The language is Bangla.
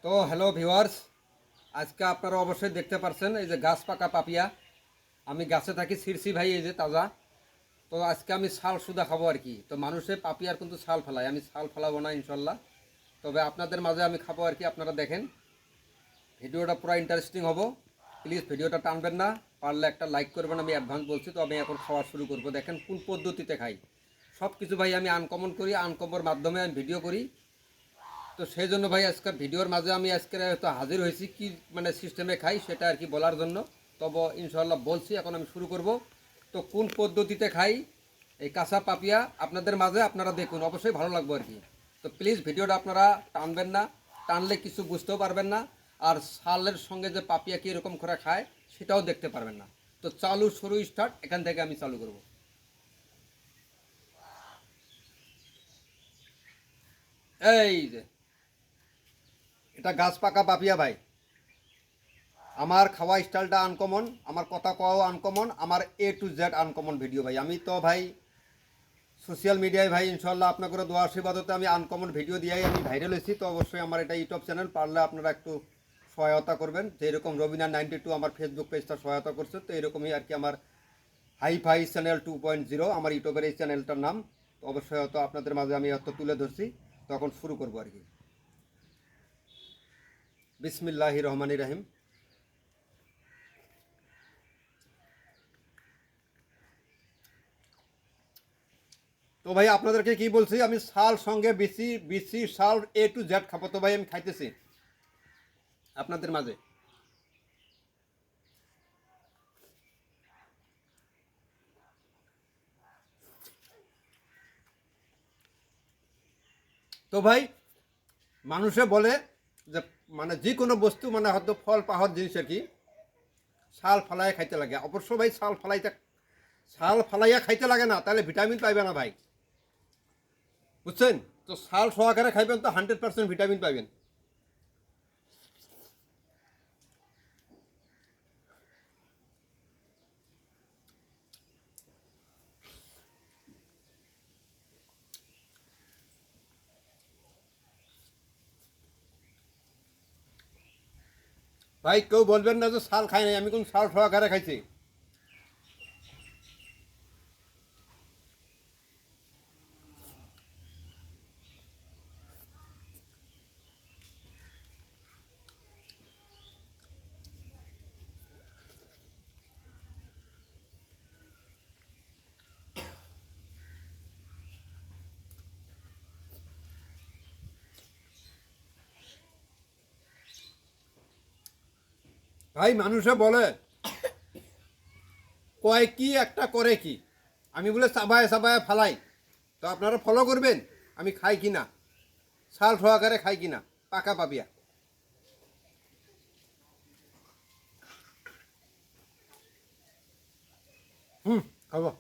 তো হ্যালো ভিউয়ার্স, আজকে আপনারা অবশ্যই দেখতে পাচ্ছেন এই যে গাছ পাকা পাপিয়া। আমি গাছে থাকি ছিড়ছি ভাই, এই যে তাজা। তো আজকে আমি ছাল সুদা খাবো আর কি। তো মানুষে পাপিয়ার কিন্তু ছাল ফেলায়, আমি ছাল ফেলাবো না ইনশাল্লাহ। তবে আপনাদের মাঝে আমি খাবো আর কি। আপনারা দেখেন, ভিডিওটা পুরো ইন্টারেস্টিং হবো। প্লিজ ভিডিওটা টানবেন না, পারলে একটা লাইক করবেন, আমি অ্যাডভান্স বলছি। তো আমি এখন খাওয়া শুরু করব। দেখেন কোন পদ্ধতিতে খাই। সব কিছু ভাই আমি আনকমন করি, আনকমন মাধ্যমে আমি ভিডিও করি। তো সেই জন্য ভাই আজকে ভিডিওর মাঝে আমি আজকে তো হাজির হয়েছি কি মানে সিস্টেমে খাই সেটা আর কি বলার জন্য। তবে ইনশাল্লাহ বলছি, এখন আমি শুরু করব। তো কোন পদ্ধতিতে খাই এই কাঁচা পাপিয়া আপনাদের মাঝে আপনারা দেখুন, অবশ্যই ভালো লাগবে আর কি। তো প্লিজ ভিডিওটা আপনারা টানবেন না, টানলে কিছু বুঝতেও পারবেন না। আর ছালের সঙ্গে যে পাপিয়া কীরকম করে খায় সেটাও দেখতে পারবেন না। তো চালু শুরু স্টার্ট, এখান থেকে আমি চালু করব। এই যে এটা গাছ পাকা পাপিয়া ভাই। আমার খাওয়া স্টাইলটা আনকমন, আমার কথা কওয়াও আনকমন, আমার A to Z uncommon video ভাই। আমি তো ভাই সোশ্যাল মিডিয়ায় ভাই ইনশাল্লাহ আপনাদের দোয়া আশীর্বাদতে আমি আনকমন ভিডিও দিয়েই আমি ভাইরাল হয়েছি। তো অবশ্যই আমার এটা ইউটিউব চ্যানেল, পারলে আপনারা একটু সহায়তা করবেন। যেরকম রবিনা92 আমার ফেসবুক পেজটা সহায়তা করছে, তো এরকমই আর কি আমার হাইফাই চ্যানেল 2.0 আমার ইউটিউবের এই চ্যানেলটার নাম। তো অবশ্যই হয়তো আপনাদের মাঝে আমি হয়তো তুলে ধরছি। তখন শুরু করবো আর কি। বিসমিল্লাহির রহমানির রহিম। তো ভাই আপনাদেরকে কি বলছি, আমি শাল সঙ্গে বিসি বিসি শাল A to Z খাবো। তো ভাই আমি খাইতেছি আপনাদের মাঝে। তো ভাই মানুষে বলে যে মানে যে কোনো বস্তু মানে হয়তো ফল পাহর জিনিস আর কি শাল ফালাইয়া খাইতে লাগে। অবশ্য ভাই শাল ফালাইয়া খাইতে লাগে না, তাহলে ভিটামিন পাইবে না ভাই, বুঝছেন? তো শাল সহকারে খাইবেন তো 100% ভিটামিন পাইবেন। ভাই কেউ বলবেন না যে শাল খাই নাই, আমি কোন শাল সহকারে খাইছি। ভাই মানুষে বলে কয় কি একটা করে কি, আমি বলে চাবায় চাবায় ফালাই। তো আপনারা ফলো করবেন আমি খাই কিনা, শাল সহকারে খাই কিনা পাকা পাপিয়া। হুম, খাবো।